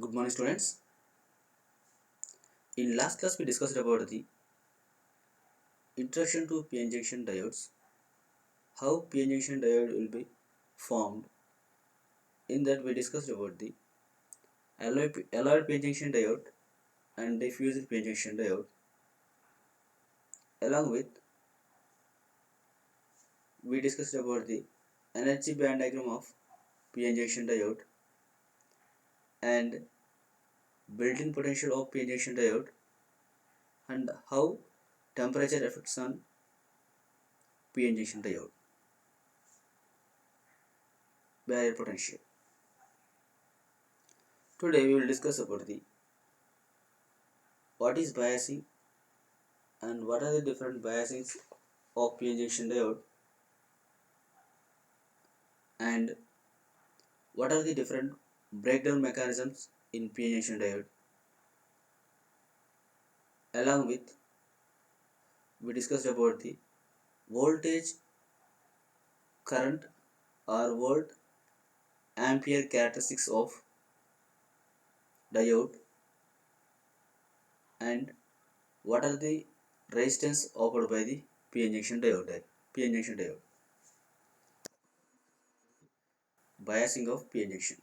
Good morning, students. In last class, we discussed about the introduction to p-n junction diodes, how p-n junction diode will be formed. In that, we discussed about the alloyed p-n junction diode and diffused p-n junction diode. Along with, we discussed about the energy band diagram of p-n junction diode and built-in potential of p-n junction diode and how temperature affects on p-n junction diode barrier potential. Today, we will discuss about the what is biasing and what are the different biasings of p-n junction diode and what are the different breakdown mechanisms in p-n junction diode. Along with, we discussed about the voltage, current or volt ampere characteristics of diode and what are the resistance offered by the p-n junction diode. p-n junction diode biasing of p-n junction.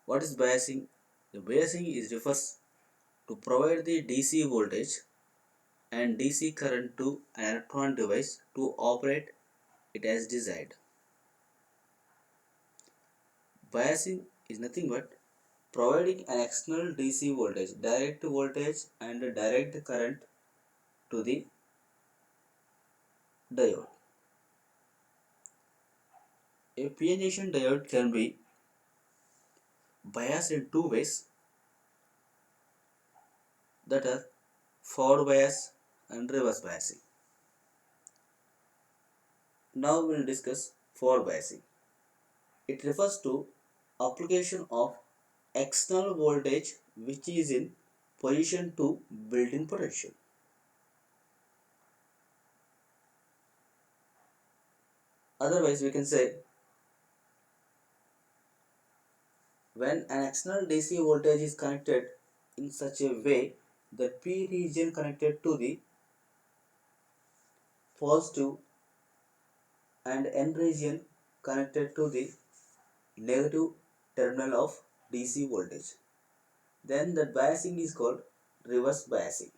What is biasing? The biasing is refers to provide the DC voltage and DC current to an electronic device to operate it as desired. Biasing is nothing but providing an external DC voltage, direct voltage and direct current to the diode. A p-n junction diode can be biased in two ways, that are forward bias and reverse biasing. Now we will discuss forward biasing. It refers to application of external voltage which is in position to built-in potential. Otherwise, we can say when an external DC voltage is connected in such a way that P region connected to the positive and N region connected to the negative terminal of DC voltage, then that biasing is called reverse biasing.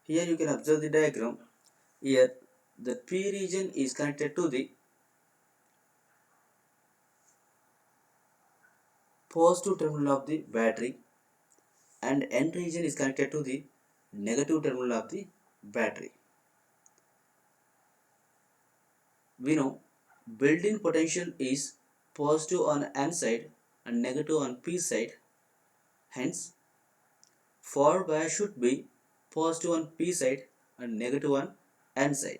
Here you can observe the diagram. Here the P region is connected to the positive terminal of the battery and N region is connected to the negative terminal of the battery. We know built-in potential is positive on N side and negative on P side. Hence, forward bias should be positive on P side and negative on N side.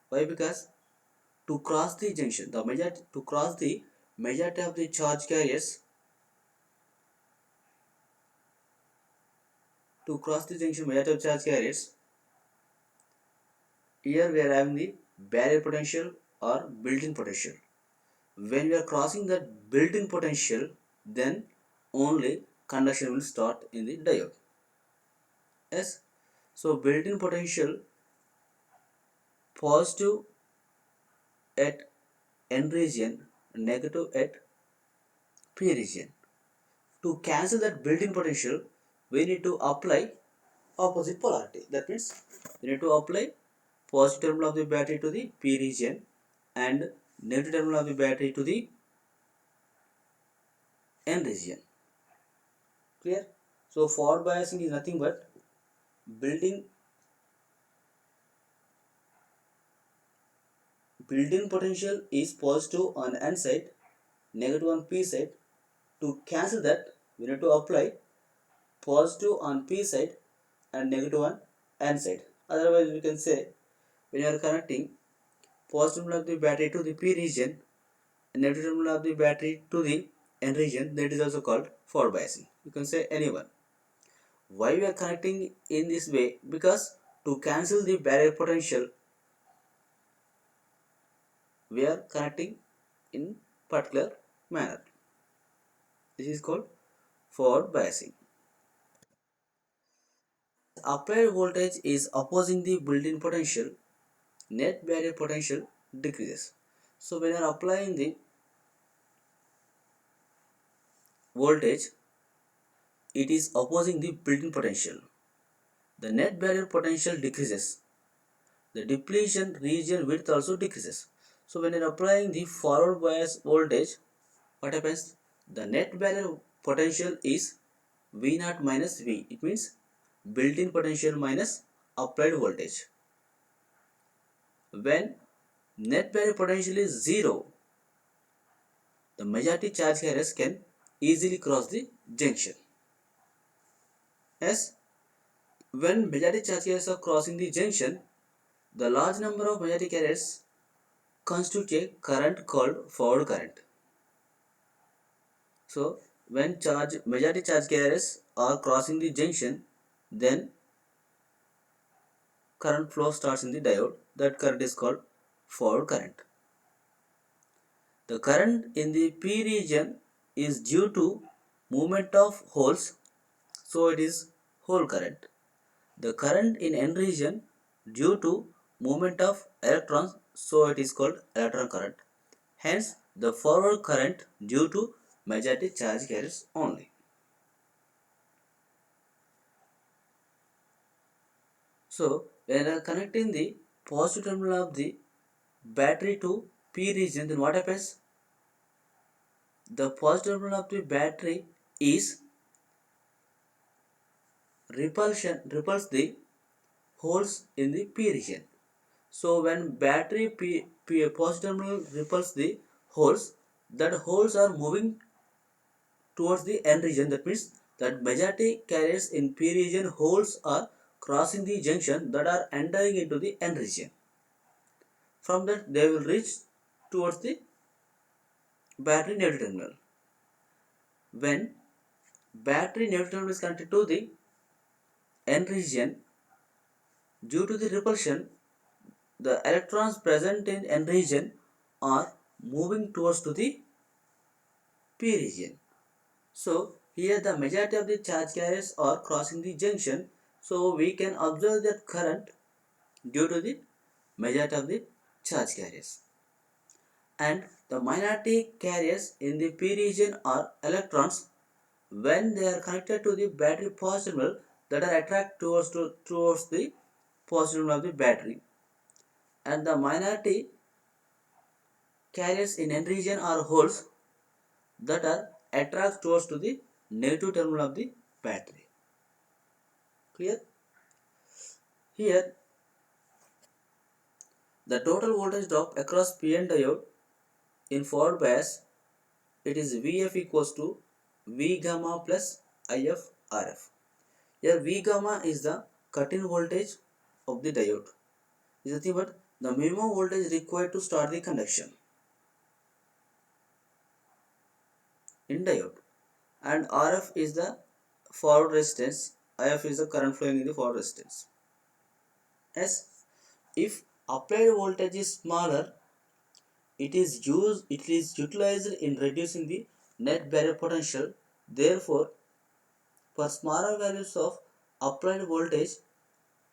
Why? Because to cross the junction, to cross the majority of the charge carriers, here we are having the barrier potential or built-in potential. When we are crossing that built-in potential, then only conduction will start in the diode. Yes, so built-in potential positive at N region, negative at P region. To cancel that built-in potential, we need to apply opposite polarity. That means we need to apply positive terminal of the battery to the P region and negative terminal of the battery to the N region. Clear? So forward biasing is nothing but building built-in potential is positive on N side, negative on P side. To cancel that, we need to apply positive on P side and negative on N side. Otherwise, we can say when you are connecting positive terminal of the battery to the P region and negative terminal of the battery to the N region, that is also called forward biasing. You can say anyone. Why we are connecting in this way? Because to cancel the barrier potential, we are connecting in particular manner. This is called forward biasing. Applied voltage is opposing the built-in potential, net barrier potential decreases. So when you are applying the voltage, it is opposing the built-in potential. The net barrier potential decreases. The depletion region width also decreases. So when you are applying the forward bias voltage, what happens? The net barrier potential is V0 minus V. It means built-in potential minus applied voltage. When net barrier potential is 0, the majority charge carriers can easily cross the junction. As when majority charge carriers are crossing the junction, the large number of majority carriers constitute a current called forward current. So when majority charge carriers are crossing the junction, then current flow starts in the diode. That current is called forward current. The current in the P region is due to movement of holes, so it is hole current. The current in N region due to movement of electrons, so it is called electron current. Hence, the forward current due to majority charge carriers only. So, when I are connecting the positive terminal of the battery to P region, then what happens? The positive terminal of the battery is repulse the holes in the P region. So when battery positive terminal repulse the holes, that holes are moving towards the N region. That means that majority carriers in P region holes are crossing the junction that are entering into the N region. From that they will reach towards the battery negative terminal. When battery negative terminal is connected to the N region, due to the repulsion, the electrons present in N region are moving towards to the P region. So here the majority of the charge carriers are crossing the junction. So we can observe that current due to the majority of the charge carriers. And the minority carriers in the P region are electrons. When they are connected to the battery positive terminal, that are attracted towards the positive terminal of the battery. And the minority carriers in N region are holes that are attracted towards to the negative terminal of the battery. Clear? Here the total voltage drop across PN diode in forward bias, it is Vf equals to V gamma plus If Rf. Here V gamma is the cut-in voltage of the diode. Is nothing but the minimum voltage required to start the conduction in diode. And Rf is the forward resistance. If is the current flowing in the forward resistance. As if applied voltage is smaller, it is utilized in reducing the net barrier potential. Therefore, for smaller values of applied voltage,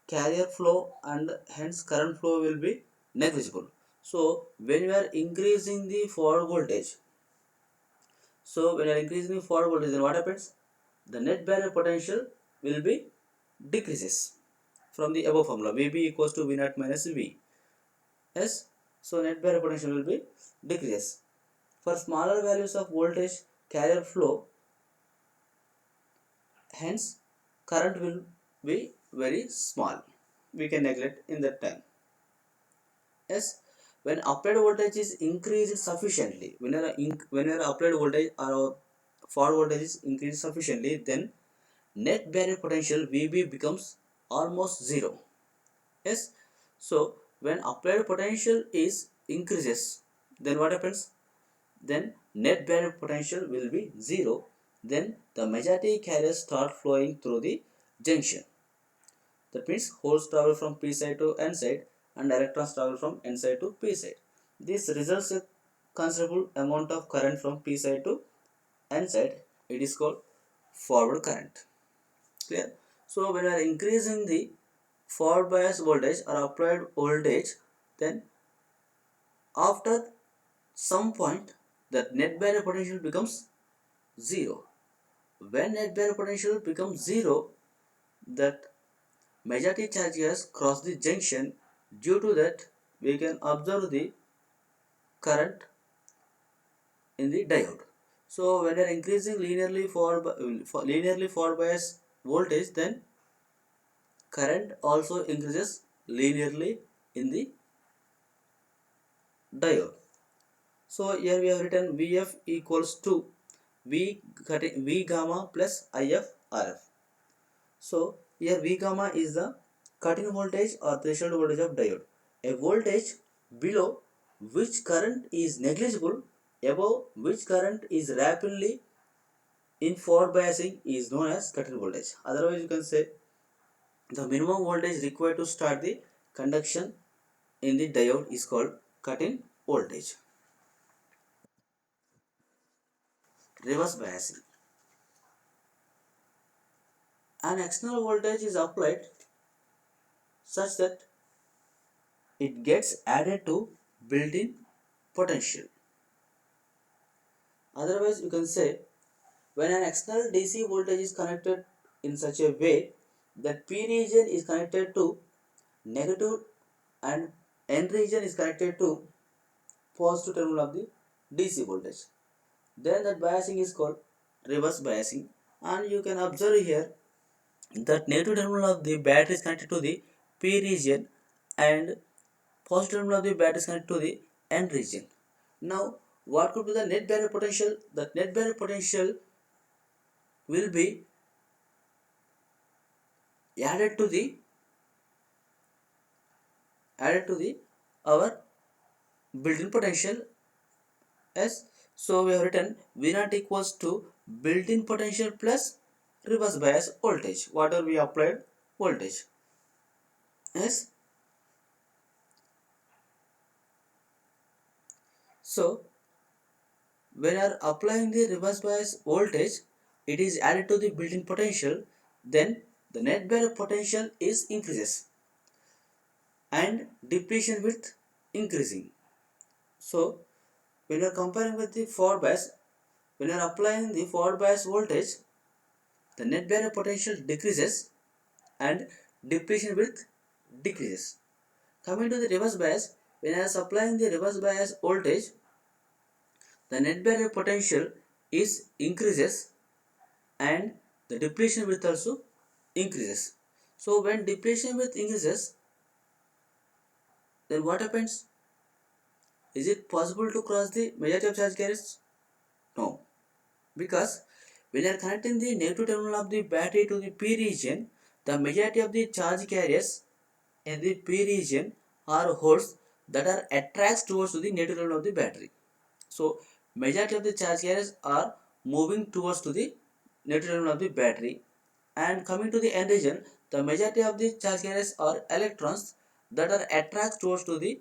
carrier flow and hence current flow will be negligible. So when you are increasing the forward voltage, then what happens? The net barrier potential will be decreases from the above formula. Vb equals to V0 minus V. Yes. So net barrier potential will be decreases. For smaller values of voltage, carrier flow, hence current will be very small. We can neglect in that time. Yes, when applied voltage is increased sufficiently, whenever applied voltage or forward voltage is increased sufficiently, then net barrier potential Vb becomes almost zero. Yes, so when applied potential is increases, then what happens? Then net barrier potential will be zero. Then the majority carriers start flowing through the junction. That means holes travel from P side to N side and electrons travel from N side to P side. This results a considerable amount of current from P side to N side. It is called forward current. Clear? So when we are increasing the forward bias voltage or applied voltage, then after some point the net barrier potential becomes zero. When net barrier potential becomes zero, that majority charges cross the junction. Due to that, we can observe the current in the diode. So when we are increasing linearly forward bias voltage, then current also increases linearly in the diode. So here we have written Vf equals to V gamma plus If Rf. So here V gamma is the cut-in voltage or threshold voltage of diode. A voltage below which current is negligible, above which current is rapidly in forward biasing is known as cut-in voltage. Otherwise you can say the minimum voltage required to start the conduction in the diode is called cut-in voltage. Reverse biasing. An external voltage is applied such that it gets added to built-in potential. Otherwise you can say when an external DC voltage is connected in such a way that P region is connected to negative and N region is connected to positive terminal of the DC voltage, then that biasing is called reverse biasing. And you can observe here that negative terminal of the battery is connected to the P region and positive terminal of the battery is connected to the N region. Now what could be the net barrier potential? The net barrier potential will be added to the our built-in potential as. So we have written V naught equals to built-in potential plus reverse bias voltage, whatever we applied voltage. Yes. So when you are applying the reverse bias voltage, it is added to the built-in potential, then the net barrier potential is increases and depletion width increasing. So when you are comparing with the forward bias, when you are applying the forward bias voltage, the net barrier potential decreases and depletion width decreases. Coming to the reverse bias, when I am applying the reverse bias voltage, the net barrier potential is increases and the depletion width also increases. So when depletion width increases, then what happens? Is it possible to cross the majority of charge carriers? No, because when you are connecting the negative terminal of the battery to the P region, the majority of the charge carriers in the P region are holes that are attracts towards the negative terminal of the battery. So majority of the charge carriers are moving towards to the negative terminal of the battery, and coming to the N region, the majority of the charge carriers are electrons that are attracts towards to the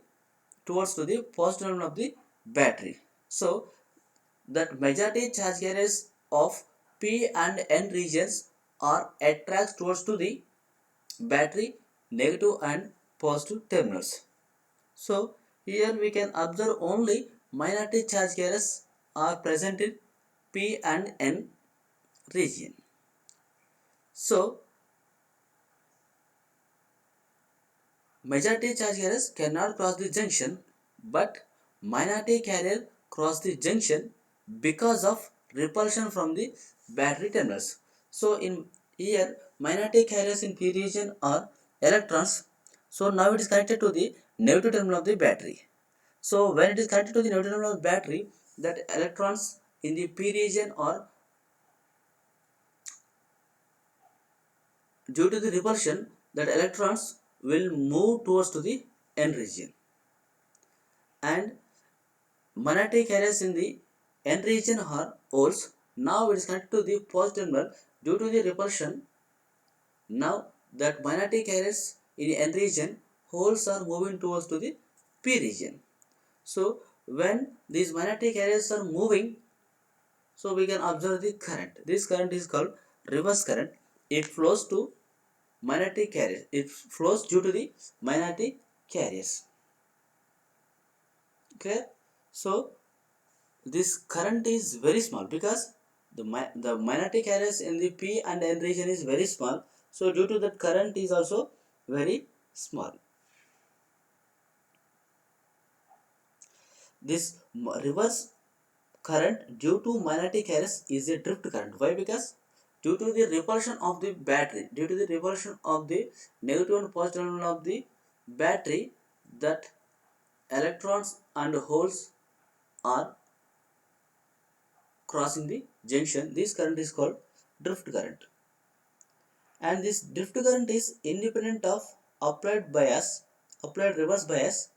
positive terminal of the battery. So that majority charge carriers of P and N regions are attracts towards to the battery negative and positive terminals. So here we can observe only minority charge carriers are present in P and N region. So majority charge carriers cannot cross the junction, but minority carrier cross the junction because of repulsion from the battery terminals. So in here minority carriers in P region are electrons. So now it is connected to the negative terminal of the battery. So when it is connected to the negative terminal of the battery, that electrons in the P region are due to the repulsion, that electrons will move towards to the N region, and minority carriers in the N region are holes. Now it is connected to the positive terminal due to the repulsion. Now that minority carriers in N region holes are moving towards to the P region. So when these magnetic carriers are moving, so we can observe the current. This current is called reverse current. It flows to magnetic carriers. It flows due to the magnetic carriers. Okay. So this current is very small because the magnetic carriers in the P and N region is very small. So due to that, current is also very small. This reverse current due to magnetic carriers is a drift current. Why? Because due to the repulsion of the battery, due to the repulsion of the negative and positive element of the battery, that electrons and holes are crossing the junction. This current is called drift current. And this drift current is independent of applied bias, applied reverse bias,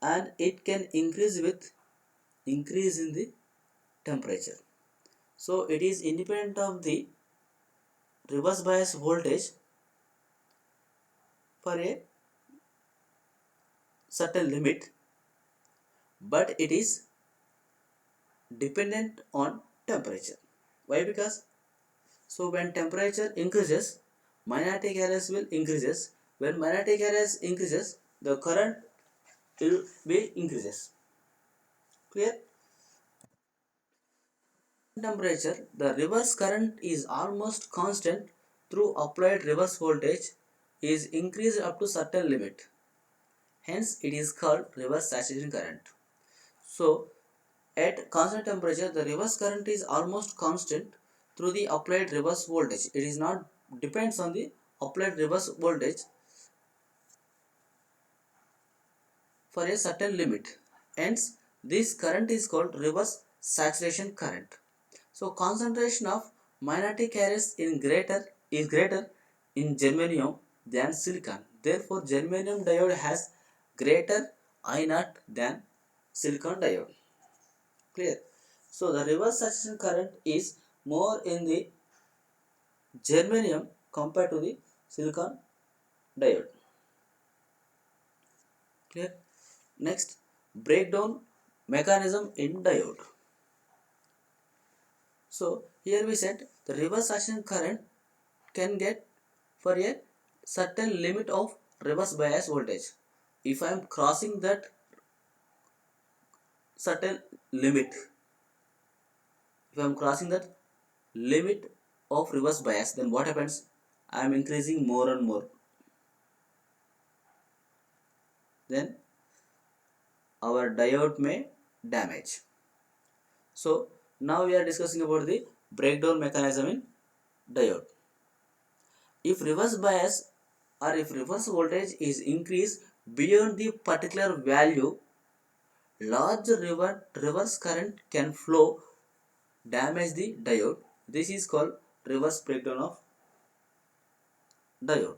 and it can increase with increase in the temperature. So it is independent of the reverse bias voltage for a certain limit, but it is dependent on temperature. Why? Because so when temperature increases, magnetic areas will increases. When magnetic areas increases, the current will be increases. Clear? Temperature, the reverse current is almost constant through applied reverse voltage is increased up to certain limit. Hence, it is called reverse saturation current. So, at constant temperature, the reverse current is almost constant through the applied reverse voltage. It is not depends on the applied reverse voltage for a certain limit. Hence, this current is called reverse saturation current. So concentration of magnetic carriers is greater in germanium than silicon. Therefore, germanium diode has greater I naught than silicon diode. Clear? So the reverse saturation current is more in the germanium compared to the silicon diode. Clear? Next, breakdown mechanism in diode. So here we said the reverse saturation current can get for a certain limit of reverse bias voltage. If I am crossing that certain limit, if I am crossing that limit of reverse bias, then what happens? I am increasing more and more. Then our diode may damage. So now we are discussing about the breakdown mechanism in diode. If reverse bias or if reverse voltage is increased beyond the particular value, large reverse current can flow, damage the diode. This is called reverse breakdown of diode.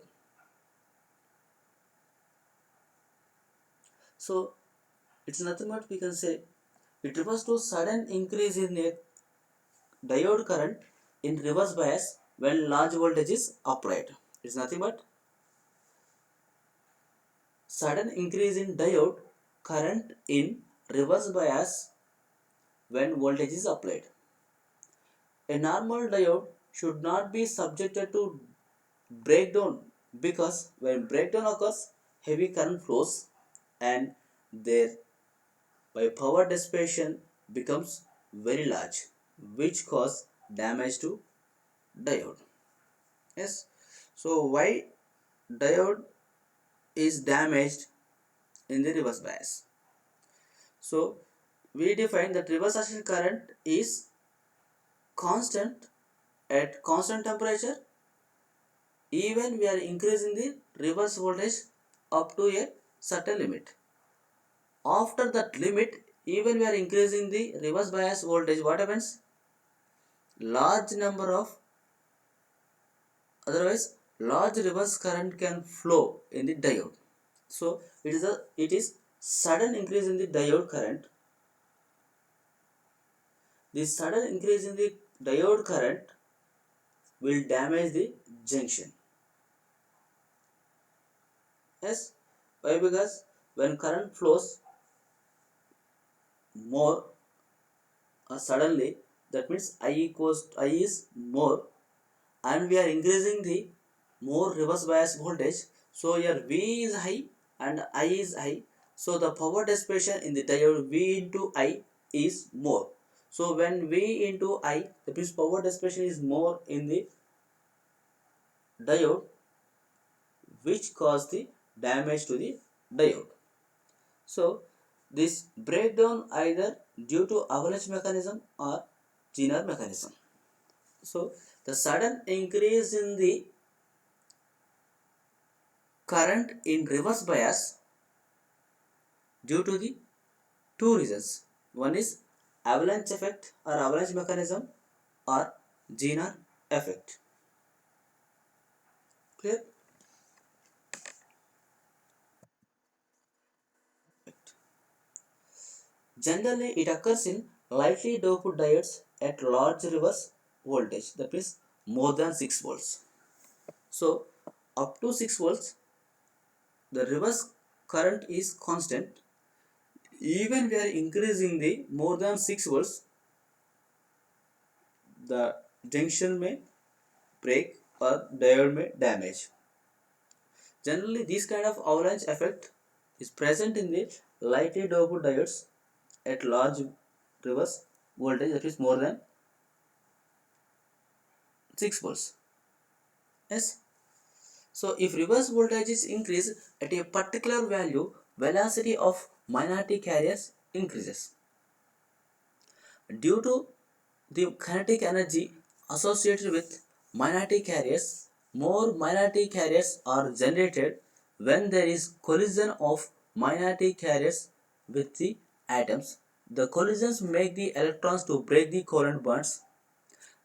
So it's nothing but we can say it refers to sudden increase in a diode current in reverse bias when large voltage is applied. It's nothing but sudden increase in diode current in reverse bias when voltage is applied. A normal diode should not be subjected to breakdown because when breakdown occurs, heavy current flows and thereby power dissipation becomes very large, which cause damage to diode. Yes. So why diode is damaged in the reverse bias? So we define that reverse saturation current is constant at constant temperature. Even we are increasing the reverse voltage up to a certain limit. After that limit, even we are increasing the reverse bias voltage, what happens? Large number of, otherwise large reverse current can flow in the diode. So it is sudden increase in the diode current. This sudden increase in the diode current will damage the junction. Yes. Why? Because when current flows more suddenly, that means I is more, and we are increasing the more reverse bias voltage. So here V is high and I is high. So the power dissipation in the diode V into I is more. So when V into I, that means power dissipation is more in the diode, which cause the damage to the diode. So this breakdown either due to avalanche mechanism or Zener mechanism. So the sudden increase in the current in reverse bias due to the two reasons. One is avalanche effect or avalanche mechanism or Zener effect. Clear? Generally, it occurs in lightly doped diodes at large reverse voltage, that means more than 6 volts. So, up to 6 volts, the reverse current is constant. Even we are increasing the more than 6 volts, the junction may break or diode may damage. Generally, this kind of avalanche effect is present in the lightly doped diodes at large reverse voltage, that is more than 6 volts. Yes. So if reverse voltage is increased at a particular value, velocity of minority carriers increases. Due to the kinetic energy associated with minority carriers, more minority carriers are generated when there is collision of minority carriers with the atoms. The collisions make the electrons to break the covalent bonds.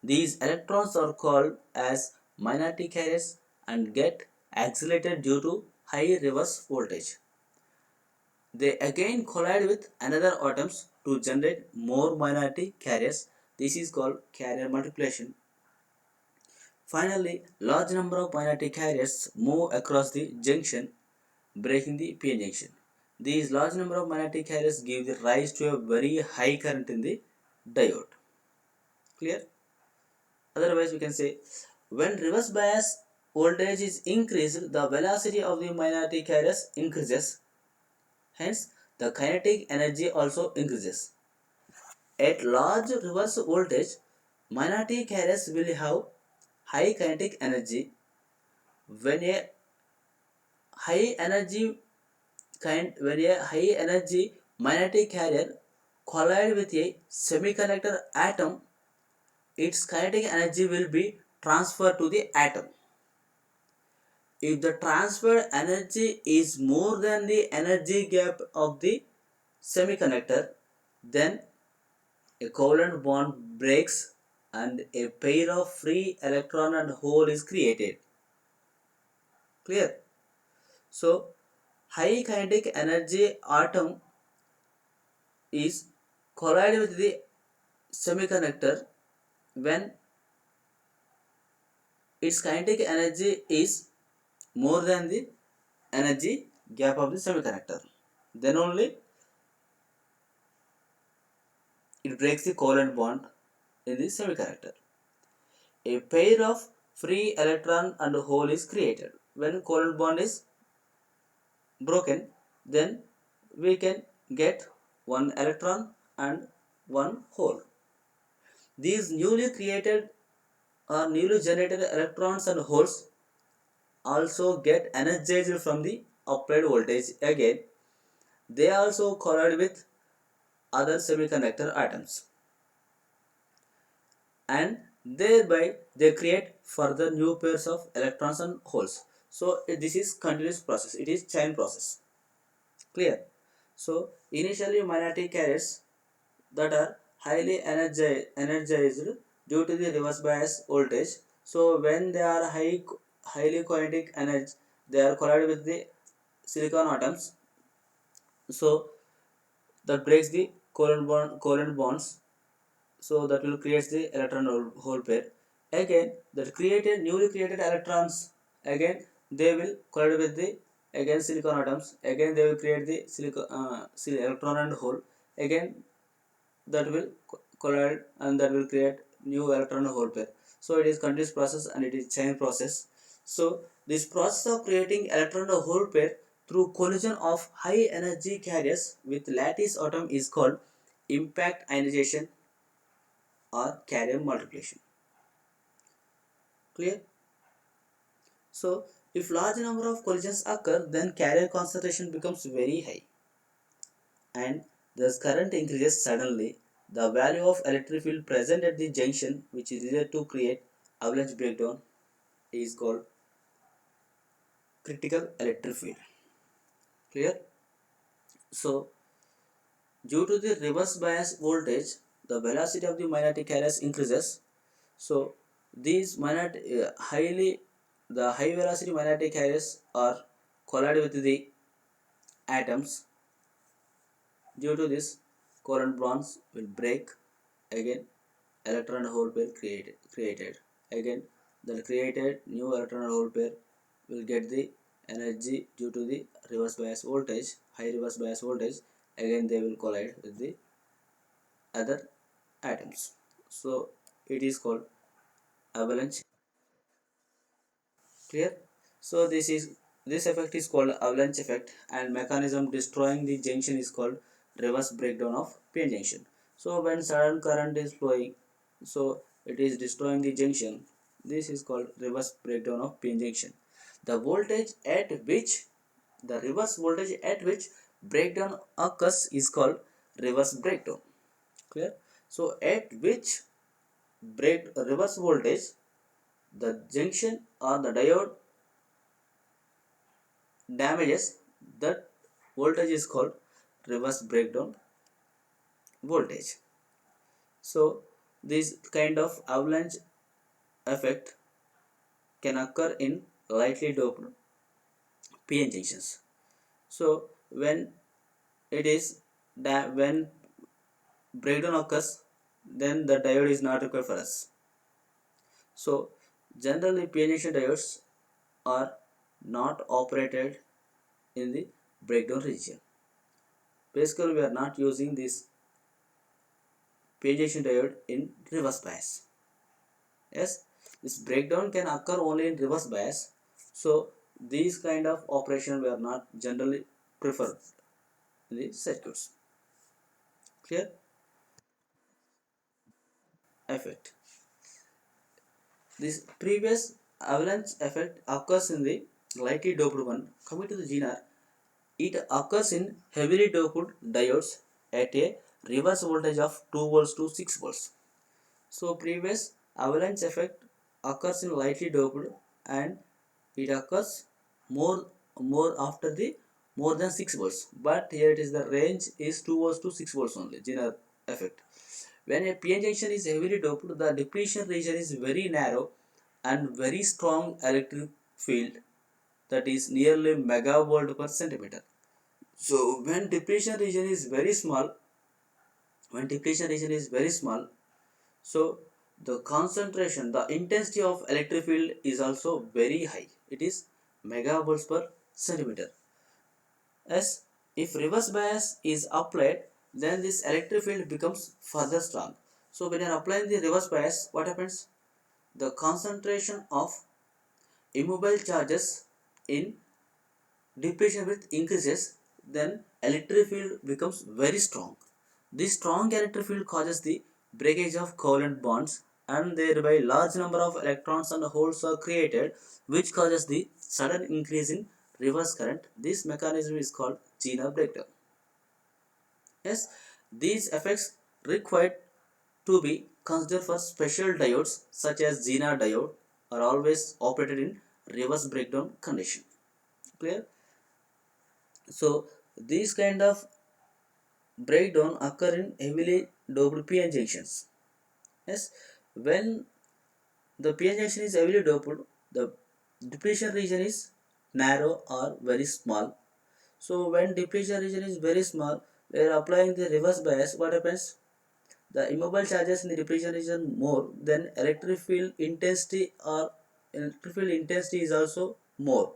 These electrons are called as minority carriers and get accelerated due to high reverse voltage. They again collide with another atoms to generate more minority carriers. This is called carrier multiplication. Finally, large number of minority carriers move across the junction, breaking the p-n junction. These large number of minority carriers give the rise to a very high current in the diode. Clear? Otherwise, we can say when reverse bias voltage is increased, the velocity of the minority carriers increases. Hence, the kinetic energy also increases. At large reverse voltage, minority carriers will have high kinetic energy. When a high energy minority carrier collide with a semiconductor atom, its kinetic energy will be transferred to the atom. If the transferred energy is more than the energy gap of the semiconductor, then a covalent bond breaks and a pair of free electron and hole is created. Clear? So, high kinetic energy atom is collide with the semiconductor when its kinetic energy is more than the energy gap of the semiconductor. Then only it breaks the covalent bond in the semiconductor. A pair of free electron and hole is created. When covalent bond is broken, then we can get one electron and one hole. These newly created or newly generated electrons and holes also get energized from the applied voltage again. They also collide with other semiconductor atoms and thereby they create further new pairs of electrons and holes. So this is continuous process, it is chain process. Clear? So initially minority carriers that are highly energized due to the reverse bias voltage. So when they are highly kinetic energy, they are collided with the silicon atoms. So that breaks the covalent bonds. So that will create the electron hole pair. Again, that newly created electrons again they will collide with the again silicon atoms, again they will create the electron and hole, again that will collide and that will create new electron and hole pair. So it is continuous process and it is chain process. So this process of creating electron and hole pair through collision of high energy carriers with lattice atom is called impact ionization or carrier multiplication. Clear? So if large number of collisions occur, then carrier concentration becomes very high and thus current increases suddenly. The value of electric field present at the junction, which is needed to create avalanche breakdown, is called critical electric field. Clear? So due to the reverse bias voltage, the velocity of the magnetic carriers increases. So these the high velocity magnetic carriers are collide with the atoms. Due to this, covalent bonds will break. Again, electron hole pair created. Again, the created new electron hole pair will get the energy due to the reverse bias voltage, high reverse bias voltage. Again, they will collide with the other atoms. So it is called avalanche. Clear? So this effect is called avalanche effect, and mechanism destroying the junction is called reverse breakdown of p-n junction. So when sudden current is flowing, so it is destroying the junction. This is called reverse breakdown of p-n junction. The voltage at which the reverse voltage at which breakdown occurs is called reverse breakdown. Clear? So at which reverse voltage the junction or the diode damages, that voltage is called reverse breakdown voltage. So this kind of avalanche effect can occur in lightly doped p-n junctions. So when it is when breakdown occurs, then the diode is not required for us. So generally p-n junction diodes are not operated in the breakdown region. Basically we are not using this p-n junction diode in reverse bias. Yes, this breakdown can occur only in reverse bias. So these kind of operation were not generally preferred in the circuits. Clear? Effect. This previous avalanche effect occurs in the lightly doped one. Coming to the GNR, it occurs in heavily doped diodes at a reverse voltage of 2 volts to 6 volts. So previous avalanche effect occurs in lightly doped, and it occurs more after the more than 6 volts, but here it is the range is 2 volts to 6 volts only general effect. When a p-n junction is heavily doped, the depletion region is very narrow and very strong electric field, that is nearly megavolt per centimeter. So when depletion region is very small, so the concentration, the intensity of electric field is also very high. It is megavolts per centimeter. As if reverse bias is applied, then this electric field becomes further strong. So when you are applying the reverse bias, what happens? The concentration of immobile charges in depletion width increases, then electric field becomes very strong. This strong electric field causes the breakage of covalent bonds, and thereby large number of electrons and holes are created, which causes the sudden increase in reverse current. This mechanism is called Zener breakdown. Yes, these effects required to be considered for special diodes such as Zener diode are always operated in reverse breakdown condition. Clear? So these kind of breakdown occur in heavily doped p-n junctions. Yes, when the p-n junction is heavily doped, the depletion region is narrow or very small. So when depletion region is very small, we are applying the reverse bias. What happens? The immobile charges in the depletion region more, then electric field intensity is also more.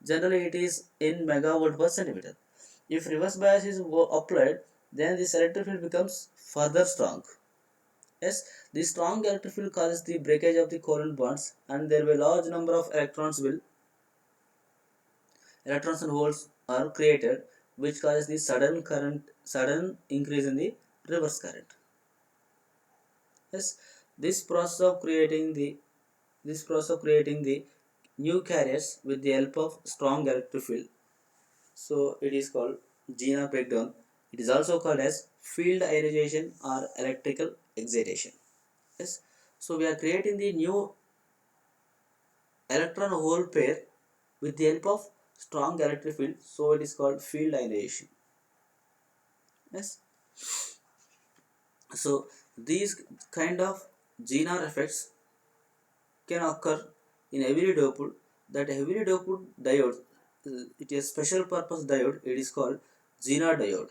Generally it is in megavolt per centimeter. If reverse bias is applied, then the electric field becomes further strong. Yes, the strong electric field causes the breakage of the covalent bonds, and there will be a large number of electrons and holes are created, which causes the sudden increase in the reverse current. Yes, this process of creating the new carriers with the help of strong electric field. So it is called Zener breakdown. It is also called as field ionization or electrical excitation. Yes. So we are creating the new electron hole pair with the help of strong electric field. So it is called field ionization. Yes. So these kind of Zener effects can occur in heavily doped. That heavily doped diode, it is special purpose diode. It is called Zener diode.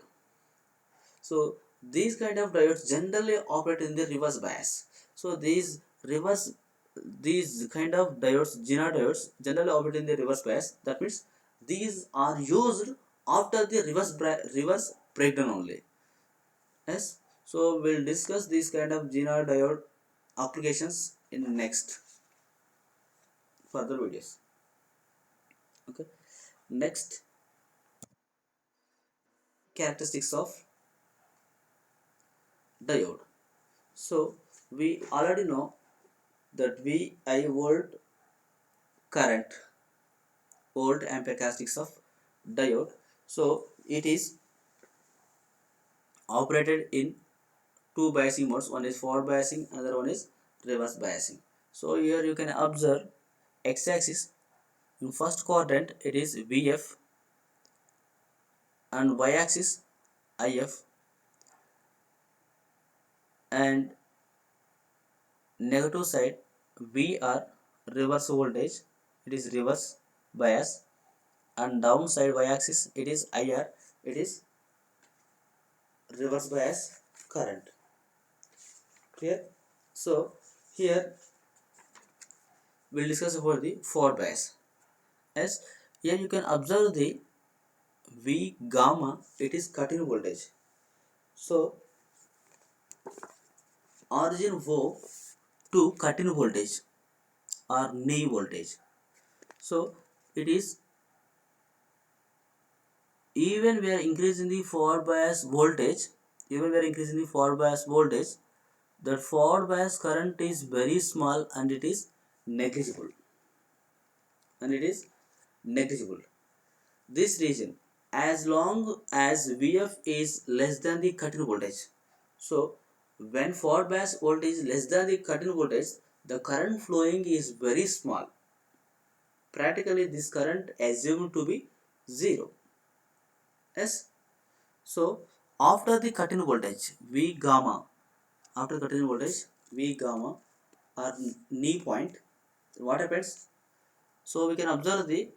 So these kind of diodes generally operate in the reverse bias. So these kind of diodes, Zener diodes, generally operate in the reverse bias. That means these are used after the reverse breakdown only. Yes. So we'll discuss these kind of Zener diode applications in next further videos. Okay. Next, characteristics of diode. So we already know that VI volt current, volt ampere characteristics of diode. So it is operated in two biasing modes. One is forward biasing, another one is reverse biasing. So here you can observe x-axis. In first quadrant it is VF, and y-axis IF, and negative side VR, reverse voltage, it is reverse bias, and downside y-axis it is IR, it is reverse bias current. Clear? So here we'll discuss about the forward bias. As here you can observe the V gamma, it is cut-in voltage. So origin O to cut-in voltage or knee voltage. So it is, even we are increasing the forward bias voltage, that forward bias current is very small and it is negligible. This region, as long as Vf is less than the cut-in voltage. So when forward bias voltage is less than the cut-in voltage, the current flowing is very small. Practically this current assumed to be zero. Yes. So after the cut-in voltage V gamma, or knee point, what happens? So we can observe the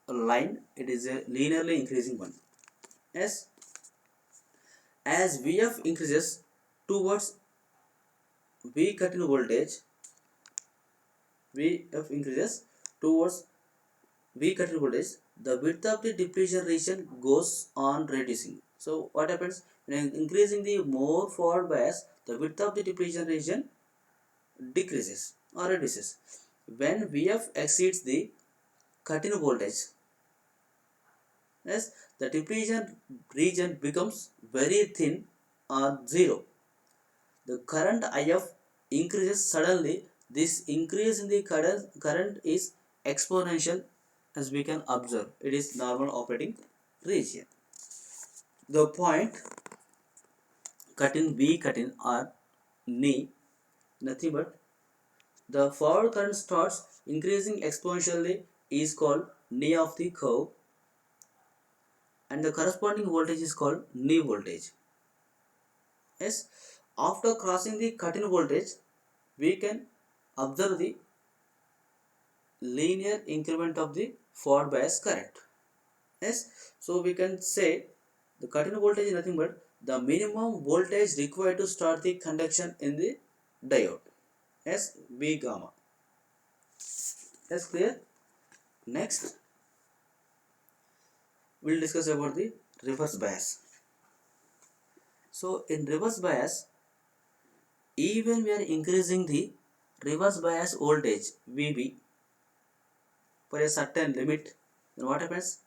line, it is a linearly increasing one. Yes, as Vf increases towards V cut-in voltage, Vf increases towards V cut-in voltage, the width of the depletion region goes on reducing. So what happens when increasing the more forward bias, the width of the depletion region decreases or reduces. When Vf exceeds the cut-in voltage, yes, the depletion region becomes very thin or zero. The current IF increases suddenly. This increase in the current is exponential, as we can observe. It is normal operating region. The point cut-in or knee, nothing but the forward current starts increasing exponentially, is called knee of the curve, and the corresponding voltage is called knee voltage. Yes, after crossing the cut-in voltage, we can observe the linear increment of the forward bias current. Yes, so we can say the cut-in voltage is nothing but the minimum voltage required to start the conduction in the diode. Yes, V gamma. Yes, clear? Next, we'll discuss about the reverse bias. So in reverse bias, even we are increasing the reverse bias voltage VB for a certain limit, then what happens?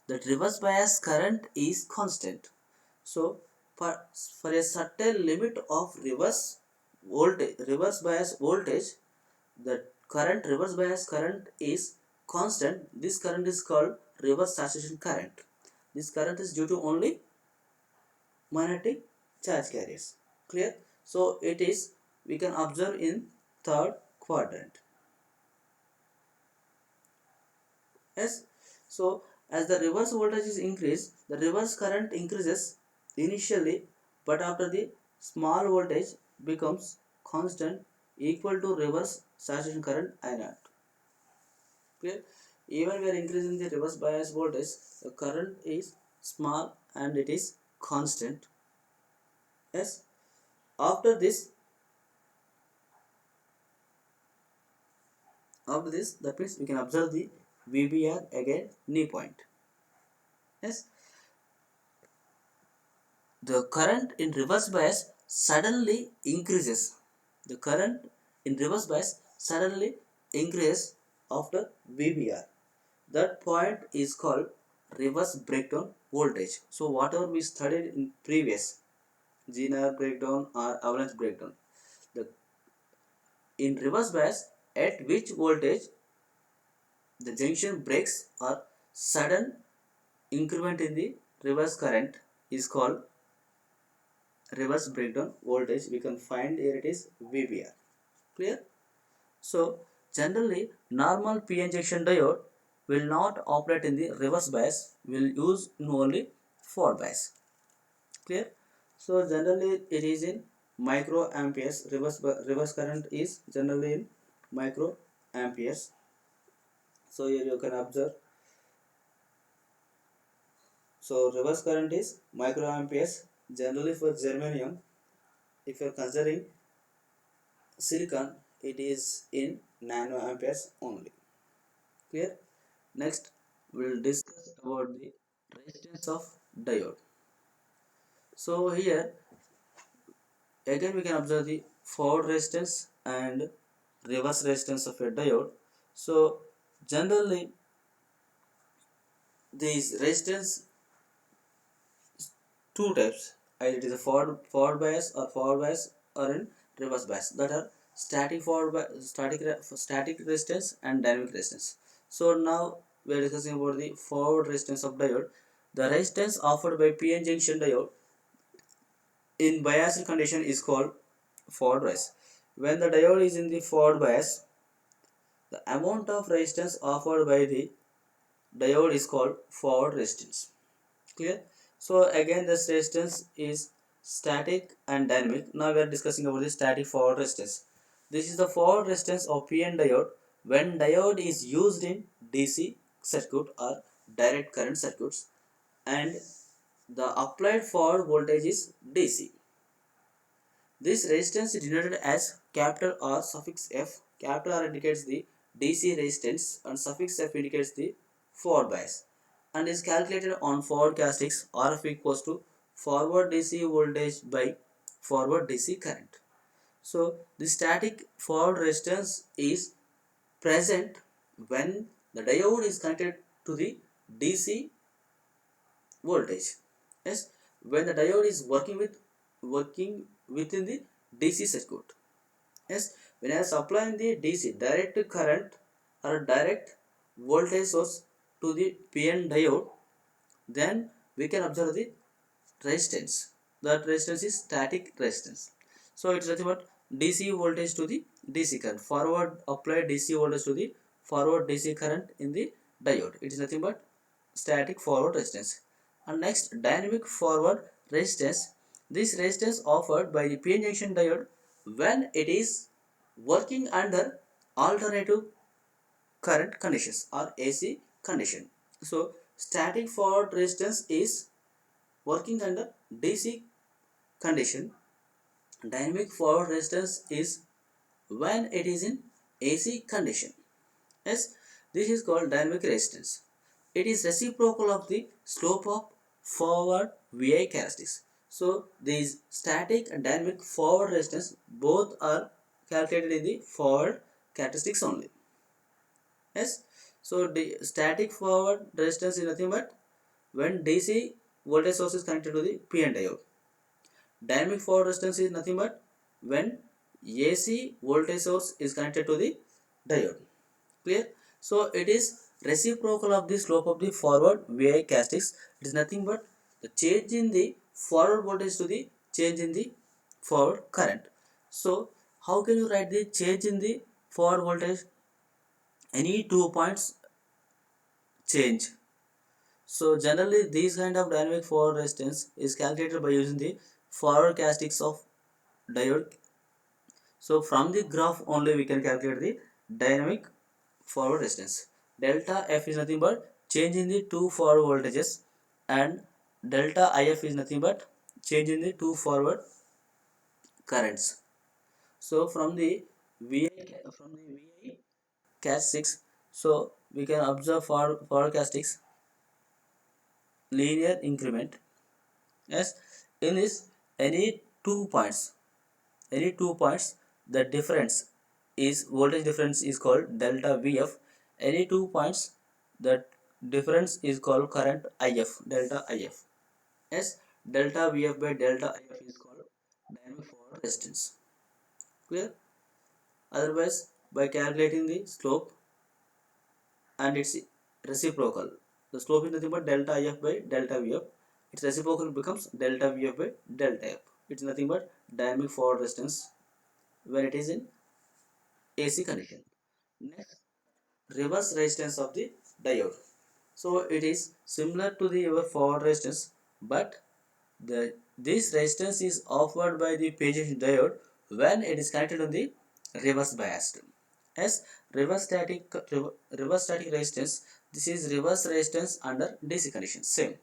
That reverse bias current is constant. So for a certain limit of reverse bias voltage, the current reverse bias current is constant. This current is called reverse saturation current. This current is due to only magnetic charge carriers. Clear? So it is, we can observe in third quadrant. Yes. So as the reverse voltage is increased, the reverse current increases initially, but after the small voltage becomes constant equal to reverse saturation current I naught. Clear? Even we are increasing the reverse bias voltage, the current is small and it is constant. Yes. After this, that means we can observe the VBR again knee point. Yes. The current in reverse bias suddenly increases. The current in reverse bias suddenly increases after VBR. That point is called reverse breakdown voltage. So whatever we studied in previous Zener breakdown or avalanche breakdown, the in reverse bias at which voltage the junction breaks or sudden increment in the reverse current is called reverse breakdown voltage. We can find here it is VBR. Clear? So generally normal p-n junction diode will not operate in the reverse bias, will use in only forward bias. Clear? So generally it is in microamperes. Reverse current is generally in microamperes. So here you can observe. So reverse current is microamperes. Generally for germanium, if you are considering silicon, it is in nanoamperes only. Clear? Next, we will discuss about the resistance of diode. So here again we can observe the forward resistance and reverse resistance of a diode. So generally these resistance two types, either it is a forward bias or in reverse bias, that are static resistance and dynamic resistance. So now we are discussing about the forward resistance of diode. The resistance offered by p-n junction diode in biased condition is called forward bias. When the diode is in the forward bias, the amount of resistance offered by the diode is called forward resistance. Clear? So again this resistance is static and dynamic. Now we are discussing about the static forward resistance. This is the forward resistance of PN diode when diode is used in DC circuit or direct current circuits and the applied forward voltage is DC. This resistance is denoted as capital R suffix F. Capital R indicates the DC resistance and suffix F indicates the forward bias and is calculated on forward characteristics. RF equals to forward DC voltage by forward DC current. So the static forward resistance is present when the diode is connected to the DC voltage. Yes, when the diode is working within the DC circuit. Yes, when I am supplying the DC direct current or direct voltage source to the PN diode, then we can observe the resistance. That resistance is static resistance. So it's nothing but DC voltage to the DC current. Forward applied DC voltage to the forward DC current in the diode. It is nothing but static forward resistance. And next, dynamic forward resistance. This resistance offered by the PN junction diode when it is working under alternative current conditions or AC condition. So static forward resistance is working under DC condition. Dynamic forward resistance is when it is in AC condition. Yes, This is called dynamic resistance. It is reciprocal of the slope of forward VI characteristics. So these static and dynamic forward resistance both are calculated in the forward characteristics only. Yes. So the static forward resistance is nothing but when DC voltage source is connected to the PN diode. Dynamic forward resistance is nothing but when AC voltage source is connected to the diode. Clear? So it is reciprocal of the slope of the forward VI characteristics. It is nothing but the change in the forward voltage to the change in the forward current. So how can you write the change in the forward voltage? Any 2 points change. So generally these kind of dynamic forward resistance is calculated by using the forward characteristics of diode. So from the graph only we can calculate the dynamic forward resistance. Delta F is nothing but change in the two forward voltages, and delta IF is nothing but change in the two forward currents. So from the VI characteristics, so we can observe forward characteristics linear increment. Yes, in this any 2 points, the difference is voltage difference is called delta VF. Any 2 points, the difference is called current IF, delta IF. Yes, delta VF by delta IF is called dynamic forward resistance. Clear? Otherwise, by calculating the slope and its reciprocal, the slope is nothing but delta IF by delta VF. Its reciprocal becomes delta VF by delta F. It's nothing but dynamic forward resistance when it is in AC condition. Next, reverse resistance of the diode. So it is similar to the your forward resistance, but this resistance is offered by the page diode when it is connected to the reverse biased. As reverse static resistance, this is reverse resistance under DC conditions. Same.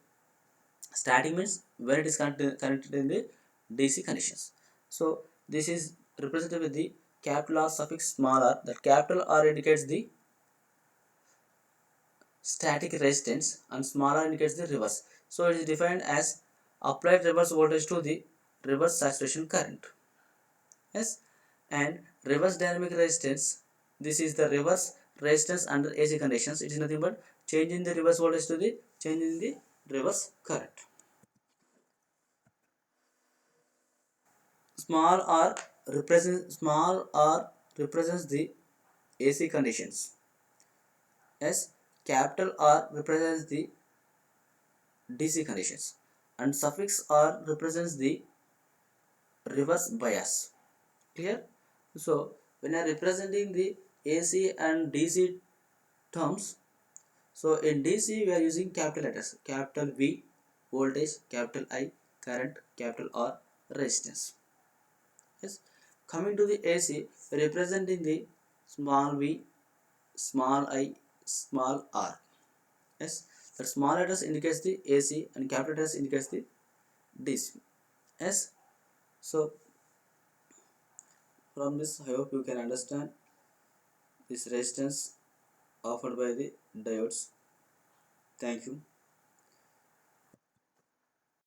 Static means when it is connected in the DC conditions. So this is represented with the capital R suffix small r. That capital R indicates the static resistance and small r indicates the reverse. So it is defined as applied reverse voltage to the reverse saturation current. Yes, and reverse dynamic resistance. This is the reverse resistance under AC conditions. It is nothing but change in the reverse voltage to the change in the reverse current. Small r represents the AC conditions. As capital R represents the DC conditions, and suffix R represents the reverse bias. Clear? So when I am representing the AC and DC terms, so in DC we are using capital letters, capital V voltage, capital I current, capital R resistance. Yes. Coming to the AC, representing the small v, small I, small r. Yes. The small letters indicates the AC and capital letters indicates the DC. Yes. So from this, I hope you can understand this resistance offered by the diodes. Thank you.